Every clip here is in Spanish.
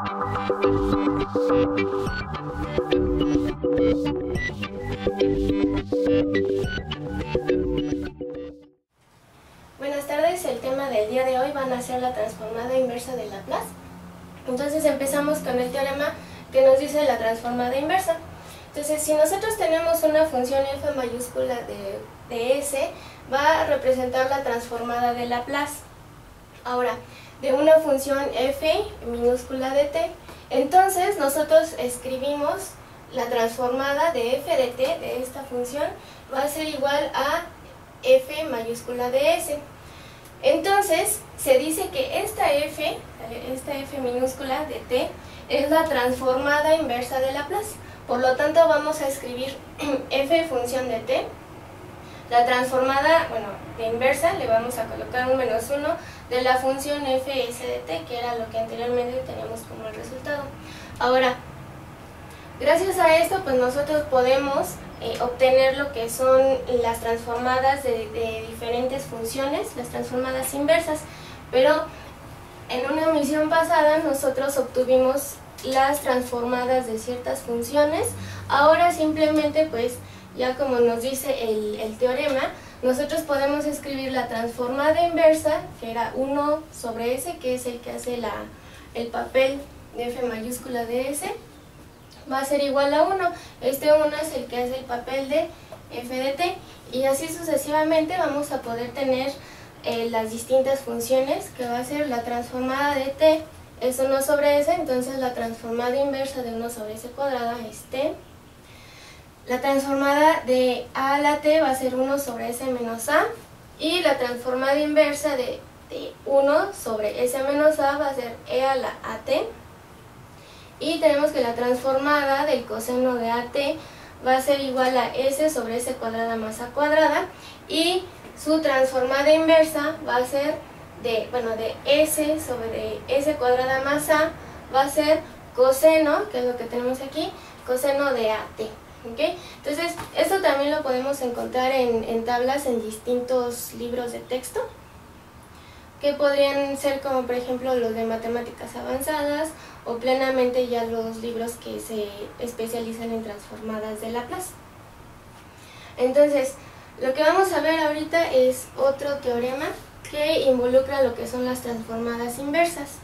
Buenas tardes, el tema del día de hoy van a ser la transformada inversa de Laplace. Entonces empezamos con el teorema que nos dice la transformada inversa. Entonces si nosotros tenemos una función f mayúscula de s, va a representar la transformada de Laplace. Ahora, de una función f minúscula de t, entonces nosotros escribimos la transformada de f de t de esta función va a ser igual a f mayúscula de s. Entonces se dice que esta f minúscula de t es la transformada inversa de Laplace. Por lo tanto vamos a escribir f función de t. La transformada, de inversa, le vamos a colocar un menos 1 de la función fs de t, que era lo que anteriormente teníamos como el resultado. Ahora, gracias a esto, pues nosotros podemos obtener lo que son las transformadas de diferentes funciones, las transformadas inversas. Pero en una misión pasada nosotros obtuvimos las transformadas de ciertas funciones. Ahora simplemente, pues, ya como nos dice el teorema, nosotros podemos escribir la transformada inversa, que era 1 sobre s, que es el que hace el papel de f mayúscula de s, va a ser igual a 1. Este 1 es el que hace el papel de f de t, y así sucesivamente vamos a poder tener las distintas funciones, que va a ser la transformada de t es 1 sobre s, entonces la transformada inversa de 1 sobre s cuadrada es t. La transformada de a a la t va a ser 1 sobre s menos a, y la transformada inversa de 1 sobre s menos a va a ser e a la at. Y tenemos que la transformada del coseno de at va a ser igual a s sobre s cuadrada más a cuadrada, y su transformada inversa va a ser de s sobre s cuadrada más a, va a ser coseno, que es lo que tenemos aquí, coseno de at. ¿Okay? Entonces, esto también lo podemos encontrar en tablas en distintos libros de texto, que podrían ser como por ejemplo los de matemáticas avanzadas, o plenamente ya los libros que se especializan en transformadas de Laplace. Entonces, lo que vamos a ver ahorita es otro teorema que involucra lo que son las transformadas inversas.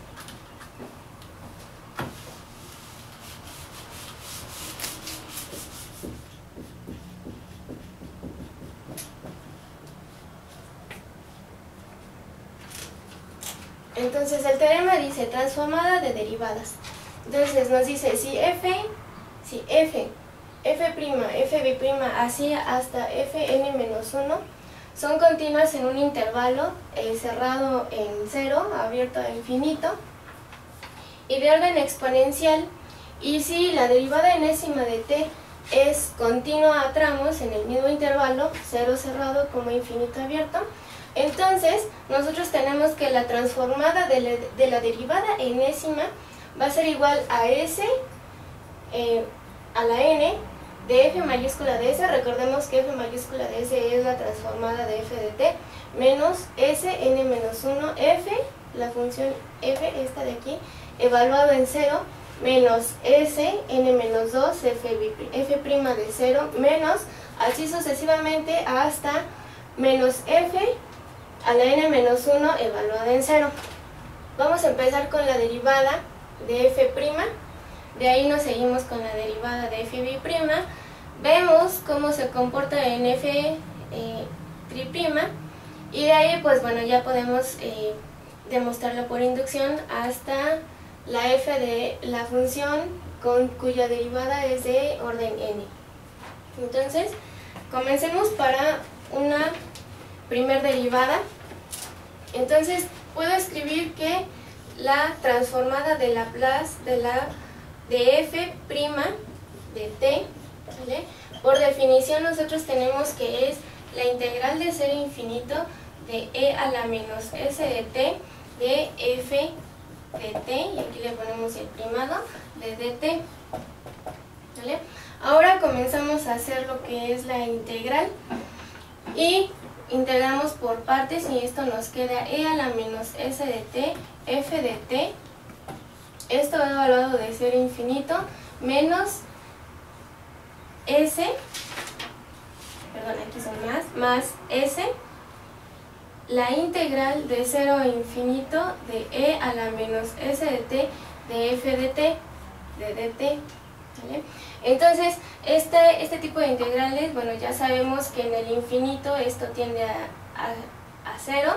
Entonces el teorema dice transformada de derivadas. Entonces nos dice si f, fb', así hasta fn-1 son continuas en un intervalo cerrado en 0, abierto a infinito, y de orden exponencial, y si la derivada enésima de t es continua a tramos en el mismo intervalo, 0 cerrado como infinito abierto, entonces nosotros tenemos que la transformada de la derivada enésima va a ser igual a s a la n de f mayúscula de s. Recordemos que f mayúscula de s es la transformada de f de t, menos s n-1 f, la función f, esta de aquí, evaluado en 0, menos s n-2 f' de 0, menos, así sucesivamente hasta menos f a la n-1 evaluada en 0. Vamos a empezar con la derivada de f', de ahí nos seguimos con la derivada de fb', vemos cómo se comporta en f triprima, y de ahí pues ya podemos demostrarlo por inducción hasta la f de la función cuya derivada es de orden n. Entonces, comencemos para una primer derivada. Entonces puedo escribir que la transformada de Laplace de f' de t, ¿vale? Por definición nosotros tenemos que es la integral de 0 a infinito de e a la menos s de t de f de t, y aquí le ponemos el primado de dt, ¿vale? Ahora comenzamos a hacer lo que es la integral, y integramos por partes, y esto nos queda e a la menos s de t, f de t, esto va evaluado de 0 a infinito menos S, perdón, aquí son más S, la integral de 0 a infinito de e a la menos s de t de f de t de dt, ¿vale? Entonces, este tipo de integrales, bueno, ya sabemos que en el infinito esto tiende a 0,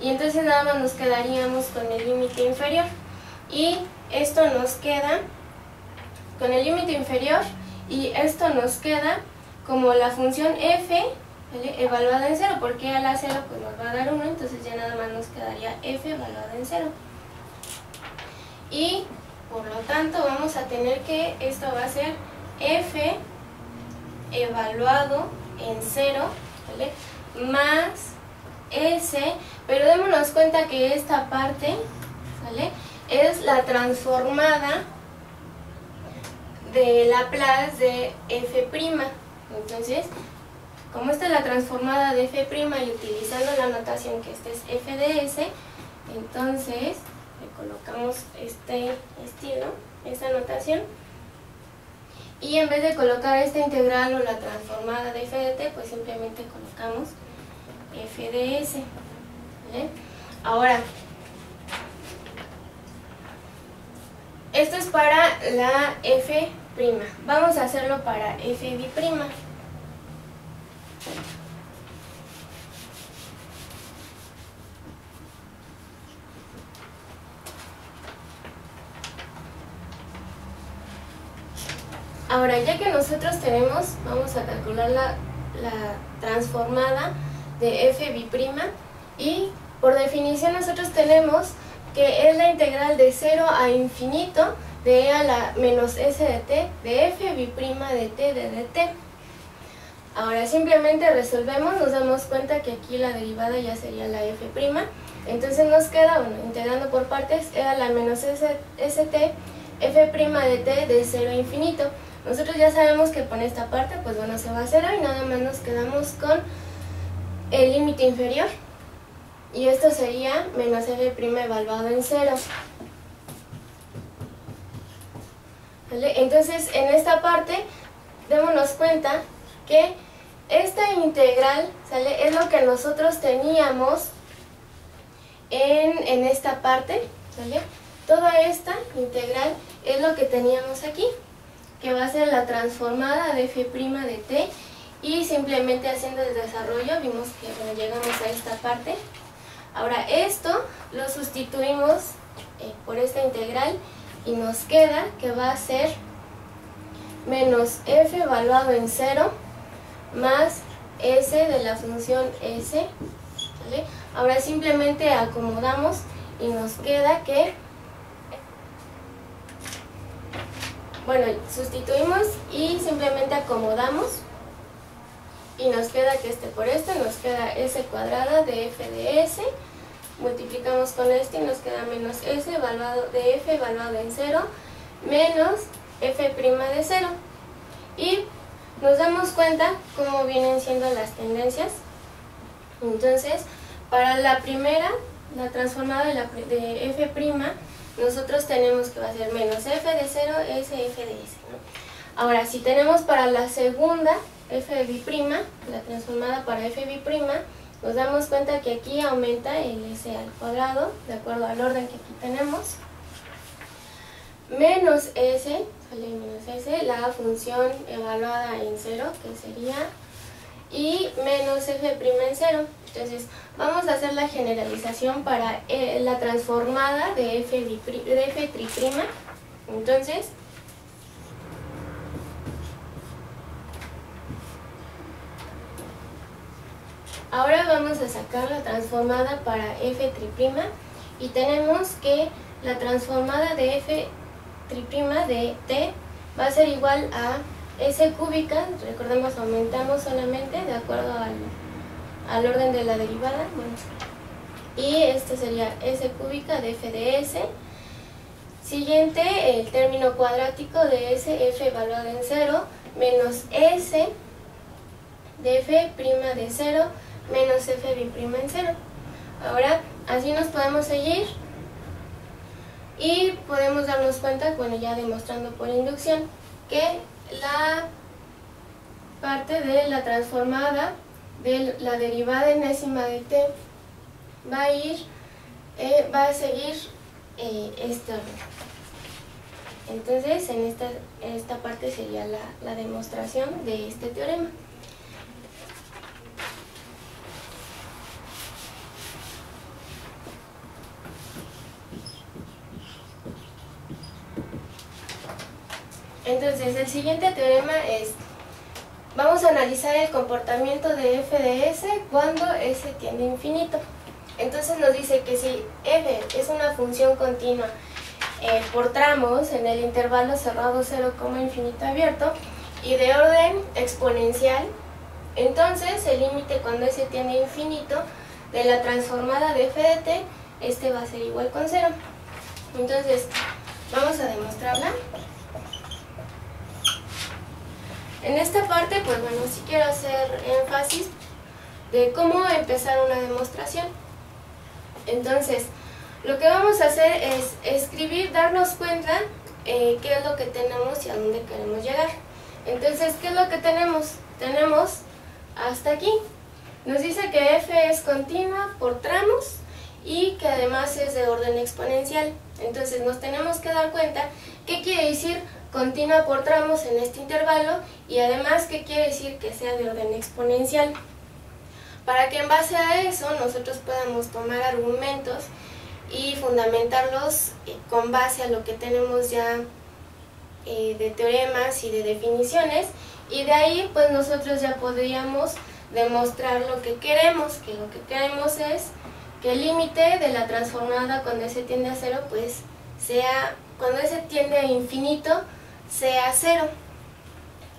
y entonces nada más nos quedaríamos con el límite inferior, y esto nos queda con el límite inferior, y esto nos queda como la función f, ¿vale?, evaluada en 0, porque a la 0 pues nos va a dar 1, entonces ya nada más nos quedaría f evaluada en 0. Y por lo tanto vamos a tener que esto va a ser f evaluado en 0, ¿vale?, más s, pero démonos cuenta que esta parte, ¿vale?, es la transformada de Laplace de f'. Entonces, como esta es la transformada de f' y utilizando la notación que este es f de s, entonces le colocamos este estilo, esta notación, y en vez de colocar esta integral o la transformada de f de t, pues simplemente colocamos f de s, ¿vale? Ahora, esto es para la f', vamos a hacerlo para f bi'. Ahora, ya que nosotros tenemos, vamos a calcular la transformada de f bi', y por definición nosotros tenemos que es la integral de 0 a infinito de e a la menos s de t de f bi' de t de dt. Ahora simplemente resolvemos, nos damos cuenta que aquí la derivada ya sería la f', entonces nos queda, bueno, integrando por partes, e a la menos st f' de t de 0 a infinito. Nosotros ya sabemos que con esta parte, pues bueno, se va a 0 y nada más nos quedamos con el límite inferior, y esto sería menos f' evaluado en 0. ¿Vale? Entonces, en esta parte, démonos cuenta que esta integral, ¿sale?, es lo que nosotros teníamos en esta parte, ¿vale? Toda esta integral es lo que teníamos aquí, que va a ser la transformada de f' de t, y simplemente haciendo el desarrollo vimos que, bueno, llegamos a esta parte. Ahora esto lo sustituimos por esta integral y nos queda que va a ser menos f evaluado en 0 más s de la función s, ¿vale? Ahora simplemente acomodamos y nos queda que, bueno, sustituimos y simplemente acomodamos y nos queda que por esto nos queda s cuadrada de f de s, multiplicamos con este y nos queda menos s evaluado de f evaluado en 0 menos f' de 0, y nos damos cuenta cómo vienen siendo las tendencias. Entonces, para la primera, la transformada de f', nosotros tenemos que va a ser menos f de 0, s, f de s, ¿no? Ahora, si tenemos para la segunda, f bi', la transformada para f bi', nos damos cuenta que aquí aumenta el s al cuadrado, de acuerdo al orden que aquí tenemos, menos s, sale menos s, la función evaluada en 0, que sería, y menos f' en 0. Entonces, vamos a hacer la generalización para la transformada de f tri'. Entonces, ahora vamos a sacar la transformada para f tri', y tenemos que la transformada de f tri' de t va a ser igual a s cúbica, recordemos, aumentamos solamente de acuerdo al orden de la derivada, bueno, y esto sería s cúbica de f de s. Siguiente, el término cuadrático de s, f evaluado en 0, menos s de f' de 0, menos f bi' en 0. Ahora, así nos podemos seguir y podemos darnos cuenta, bueno, ya demostrando por inducción, que la parte de la transformada de la derivada enésima de t va a seguir este orden. Entonces, en esta parte sería la demostración de este teorema. Entonces, el siguiente teorema es, vamos a analizar el comportamiento de f de s cuando s tiende a infinito. Entonces nos dice que si f es una función continua por tramos en el intervalo cerrado 0, infinito abierto y de orden exponencial, entonces el límite cuando s tiende a infinito de la transformada de f de t, este va a ser igual con 0. Entonces, vamos a demostrarla. En esta parte, pues bueno, sí quiero hacer énfasis de cómo empezar una demostración. Entonces, lo que vamos a hacer es escribir, darnos cuenta qué es lo que tenemos y a dónde queremos llegar. Entonces, ¿qué es lo que tenemos? Tenemos hasta aquí. Nos dice que f es continua por tramos y que además es de orden exponencial. Entonces, nos tenemos que dar cuenta qué quiere decir continua por tramos en este intervalo y además qué quiere decir que sea de orden exponencial, para que en base a eso nosotros podamos tomar argumentos y fundamentarlos con base a lo que tenemos ya de teoremas y de definiciones, y de ahí pues nosotros ya podríamos demostrar lo que queremos, que lo que queremos es que el límite de la transformada cuando s tiende a 0 pues sea, cuando s tiende a infinito, sea 0.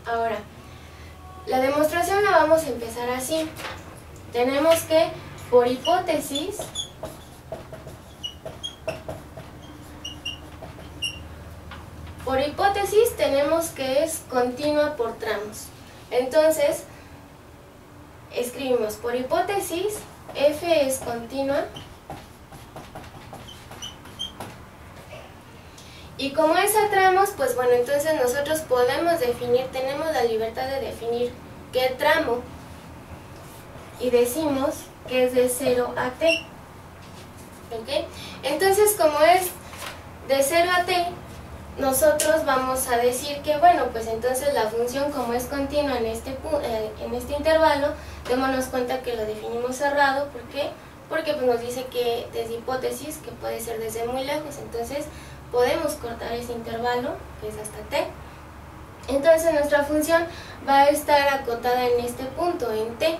Ahora, la demostración la vamos a empezar así. Tenemos que, por hipótesis, tenemos que es continua por tramos. Entonces, escribimos por hipótesis, f es continua. Y como es a tramos, pues bueno, entonces nosotros podemos definir, tenemos la libertad de definir qué tramo. Y decimos que es de 0 a t. ¿Ok? Entonces, como es de 0 a t, nosotros vamos a decir que, bueno, pues entonces la función como es continua en este intervalo, démonos cuenta que lo definimos cerrado. ¿Por qué? Porque pues nos dice que desde hipótesis, que puede ser desde muy lejos, entonces podemos cortar ese intervalo, que es hasta t. Entonces nuestra función va a estar acotada en este punto, en t.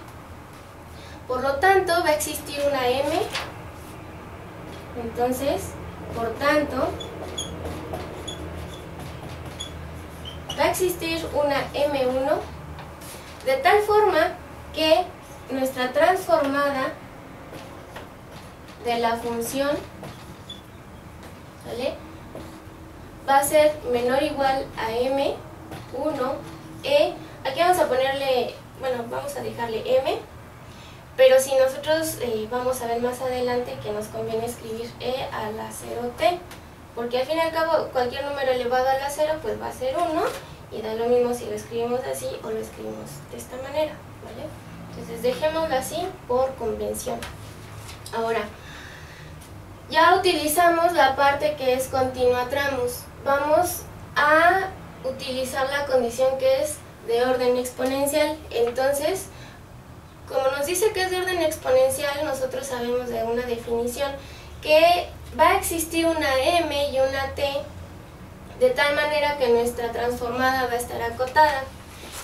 Por lo tanto, va a existir una m. Entonces, por tanto, va a existir una m1 de tal forma que nuestra transformada de la función, ¿vale?, va a ser menor o igual a m1 e. Aquí vamos a ponerle, bueno, vamos a dejarle m, pero si nosotros vamos a ver más adelante que nos conviene escribir e a la 0t, porque al fin y al cabo cualquier número elevado a la 0 pues va a ser 1, y da lo mismo si lo escribimos así o lo escribimos de esta manera, ¿vale? Entonces dejémoslo así por convención. Ahora, ya utilizamos la parte que es continua a tramos. Vamos a utilizar la condición que es de orden exponencial. Entonces, como nos dice que es de orden exponencial, nosotros sabemos de una definición que va a existir una m y una t de tal manera que nuestra transformada va a estar acotada.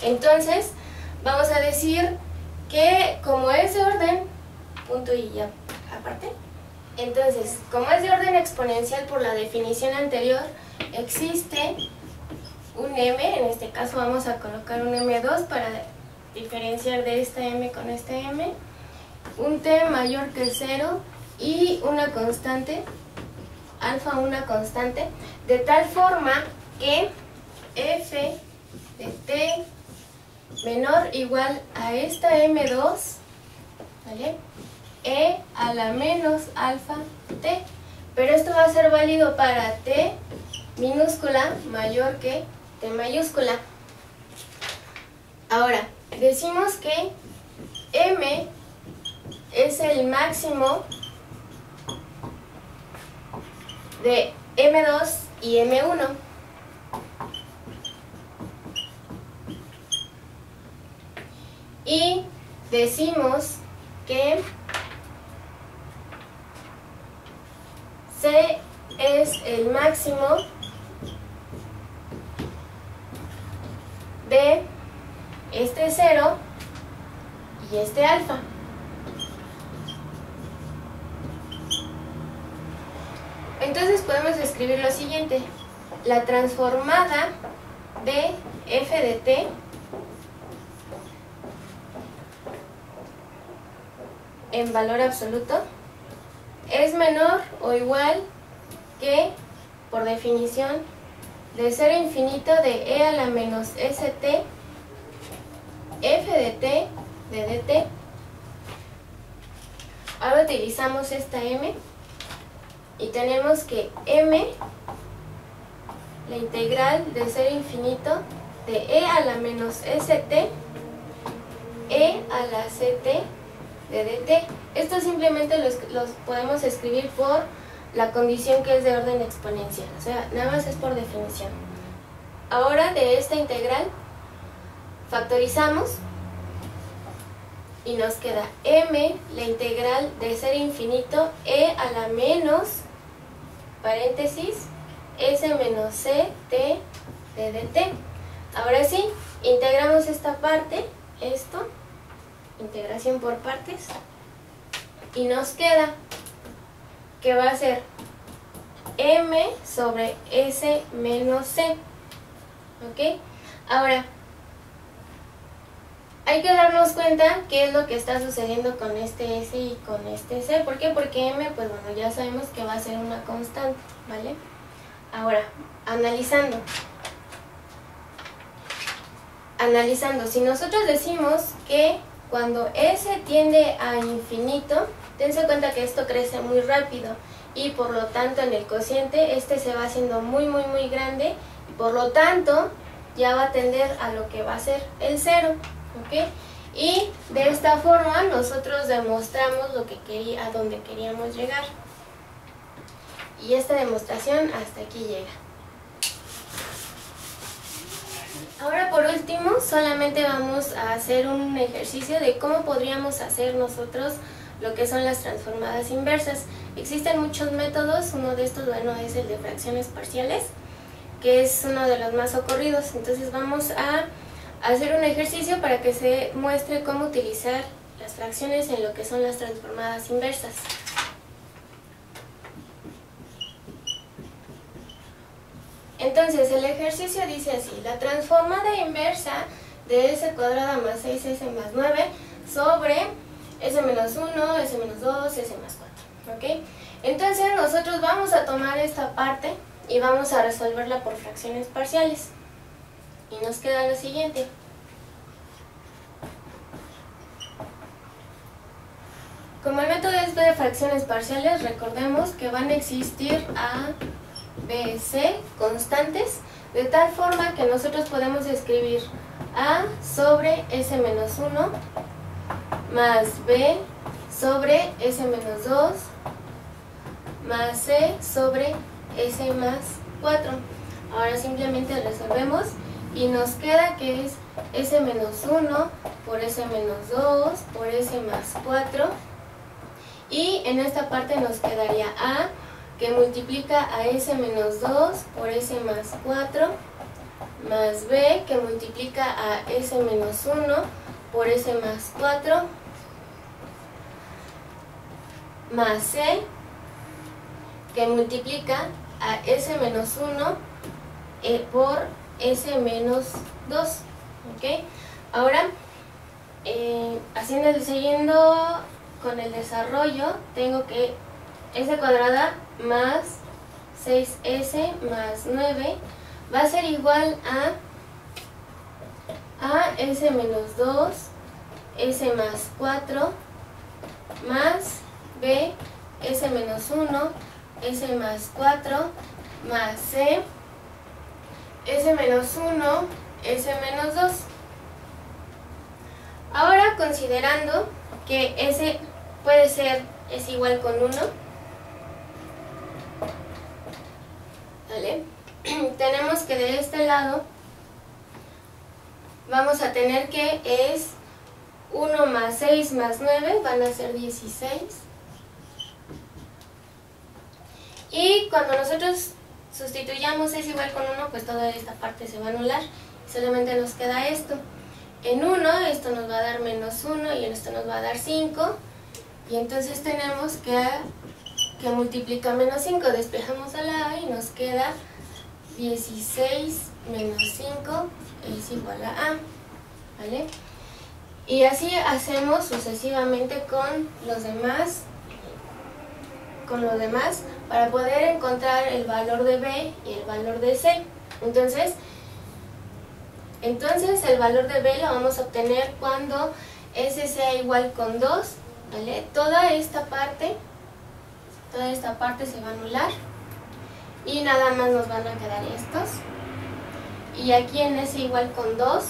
Entonces, vamos a decir que como es de orden, punto y ya aparte, entonces, como es de orden exponencial por la definición anterior, existe un m, en este caso vamos a colocar un m2 para diferenciar de esta m con este m, un t mayor que 0 y una constante, alfa, una constante, de tal forma que f de t menor o igual a esta m2, ¿vale?, e a la menos alfa t, pero esto va a ser válido para T minúscula mayor que T mayúscula. Ahora, decimos que M es el máximo de M2 y M1. Y decimos que C es el máximo de este 0 y este alfa. Entonces podemos escribir lo siguiente: la transformada de f de t en valor absoluto es menor o igual que, por definición, de 0 a infinito de e a la menos st f de t de dt. Ahora utilizamos esta m y tenemos que m, la integral de 0 a infinito de e a la menos st e a la ct de dt. Esto simplemente los podemos escribir por la condición que es de orden exponencial, o sea, nada más es por definición. Ahora de esta integral factorizamos y nos queda m, la integral de 0 a infinito e a la menos, paréntesis, s menos c t de dt. Ahora sí, integramos esta parte, esto, integración por partes, y nos queda que va a ser m sobre s menos c. ¿Ok? Ahora, hay que darnos cuenta qué es lo que está sucediendo con este s y con este c. ¿Por qué? Porque m, pues bueno, ya sabemos que va a ser una constante, ¿vale? Ahora, analizando, si nosotros decimos que cuando s tiende a infinito, tense cuenta que esto crece muy rápido y por lo tanto en el cociente este se va haciendo muy grande y por lo tanto ya va a tender a lo que va a ser el 0, ¿ok? Y de esta forma nosotros demostramos a donde queríamos llegar. Y esta demostración hasta aquí llega. Ahora por último solamente vamos a hacer un ejercicio de cómo podríamos hacer nosotros lo que son las transformadas inversas. Existen muchos métodos, uno de estos, bueno, es el de fracciones parciales, que es uno de los más ocurridos. Entonces vamos a hacer un ejercicio para que se muestre cómo utilizar las fracciones en lo que son las transformadas inversas. Entonces el ejercicio dice así: la transformada inversa de s cuadrada más 6s más 9 sobre s menos 1, s menos 2, s más 4. ¿Ok? Entonces nosotros vamos a tomar esta parte y vamos a resolverla por fracciones parciales. Y nos queda lo siguiente. Como el método es de fracciones parciales, recordemos que van a existir A, B, C constantes, de tal forma que nosotros podemos escribir A sobre S menos 1 más B sobre S menos 2 más C sobre S más 4. Ahora simplemente resolvemos y nos queda que es S menos 1 por S menos 2 por S más 4, y en esta parte nos quedaría A que multiplica a S menos 2 por S más 4 más B que multiplica a S menos 1 por S más 4 más C que multiplica a S menos 1 por S menos 2. ¿Ok? Ahora, siguiendo con el desarrollo, tengo que S cuadrada más 6S más 9 va a ser igual a S menos 2, S más 4 más B, S menos 1 S más 4 más C, S menos 1, S menos 2. Ahora, considerando que S puede ser S igual con 1, ¿vale? Tenemos que de este lado vamos a tener que es 1 más 6 más 9, van a ser 16. Y cuando nosotros sustituyamos S igual con 1, pues toda esta parte se va a anular. Solamente nos queda esto. En 1 esto nos va a dar menos 1 y en esto nos va a dar 5. Y entonces tenemos que multiplicar menos 5. Despejamos a la A y nos queda 16 menos 5 es igual a A. ¿Vale? Y así hacemos sucesivamente con los demás. Para poder encontrar el valor de B y el valor de C. Entonces el valor de B lo vamos a obtener cuando S sea igual con 2, ¿vale? Toda esta parte se va a anular y nada más nos van a quedar estos. Y aquí en S igual con 2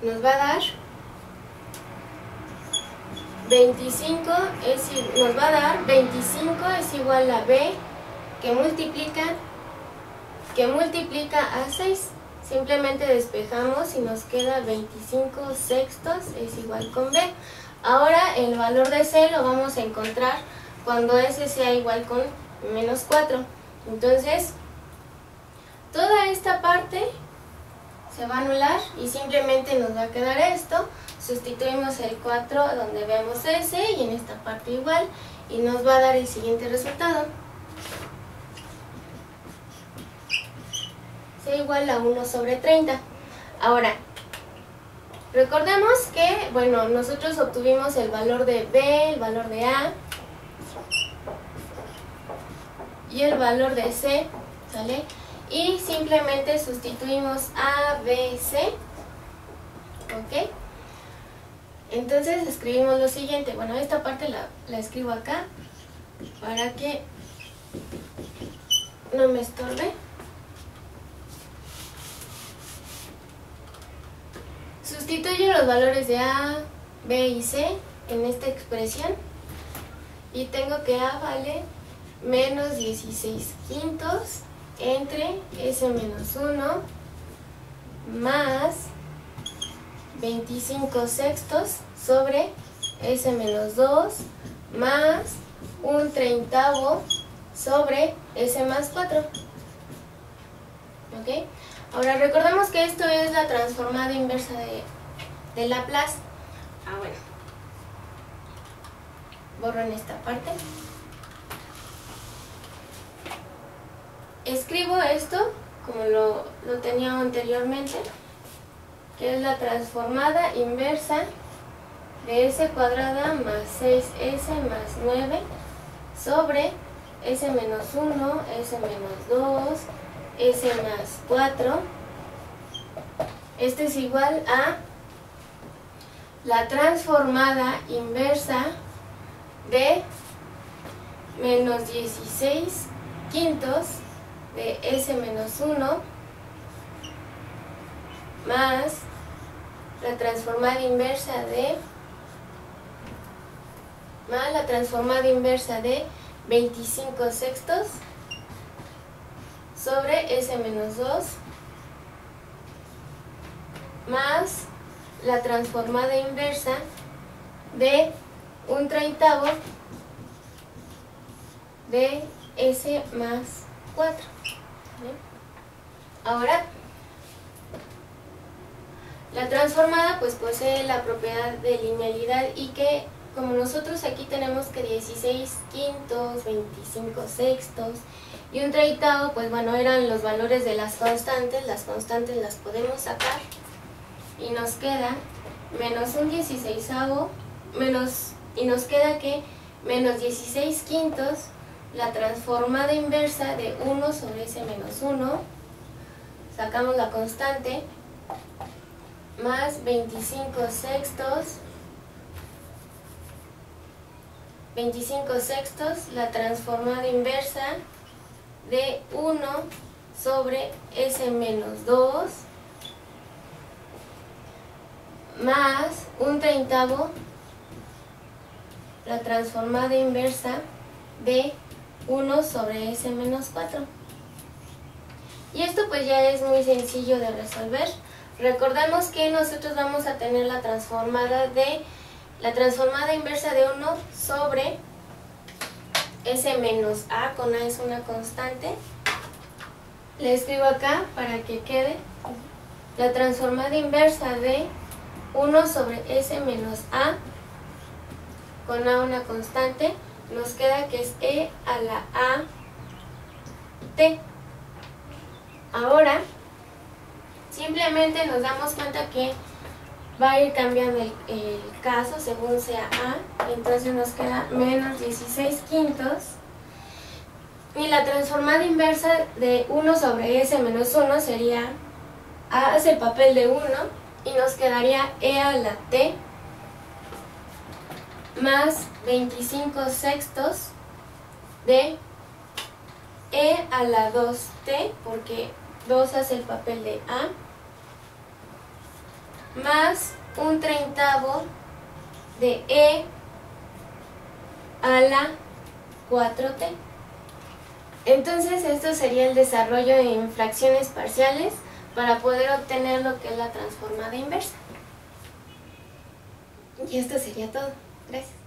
nos va a dar 25 es igual a B que multiplica a 6. Simplemente despejamos y nos queda 25 sextos es igual con B. Ahora el valor de C lo vamos a encontrar cuando S sea igual con menos 4. Entonces, toda esta parte se va a anular y simplemente nos va a quedar esto. Sustituimos el 4 donde vemos S y en esta parte igual y nos va a dar el siguiente resultado. C igual a 1 sobre 30. Ahora, recordemos que, bueno, nosotros obtuvimos el valor de B, el valor de A y el valor de C, ¿sale? Y simplemente sustituimos A, B, C, ¿ok? Entonces escribimos lo siguiente. Bueno, esta parte la escribo acá para que no me estorbe. Sustituyo los valores de A, B y C en esta expresión y tengo que A vale menos 16 quintos entre S menos 1 más 25 sextos sobre S menos 2 más un treintavo sobre S más 4. ¿Ok? Ahora recordemos que esto es la transformada inversa de Laplace. Bueno. Borro en esta parte. Escribo esto como lo tenía anteriormente, que es la transformada inversa de S cuadrada más 6S más 9 sobre S menos 1, S menos 2, S más 4. Este es igual a la transformada inversa de menos 16 quintos de S menos 1 más la transformada inversa de 25 sextos sobre S menos 2 más la transformada inversa de un treintavo de S más 4. ¿Bien? Ahora, la transformada pues posee la propiedad de linealidad y que como nosotros aquí tenemos que 16 quintos, 25 sextos y un treintavo, pues bueno, eran los valores de las constantes las podemos sacar y nos queda menos un 16avo, y nos queda que menos 16 quintos, la transformada inversa de 1 sobre S menos 1, sacamos la constante, más 25 sextos 25 sextos la transformada inversa de 1 sobre s menos 2 más 1/30 la transformada inversa de 1 sobre s menos 4. Y esto pues ya es muy sencillo de resolver. Recordemos que nosotros vamos a tener la transformada inversa de 1 sobre s menos a, con a es una constante. Le escribo acá para que quede la transformada inversa de 1 sobre s menos a, con a una constante, nos queda que es e a la a t. Ahora, simplemente nos damos cuenta que va a ir cambiando el caso según sea a, entonces nos queda menos 16 quintos. Y la transformada inversa de 1 sobre s menos 1 sería a hace el papel de 1 y nos quedaría e a la t más 25 sextos de e a la 2t, porque 2 hace el papel de a, más 1/30 de e a la 4t. Entonces esto sería el desarrollo en fracciones parciales para poder obtener lo que es la transformada inversa. Y esto sería todo. Gracias.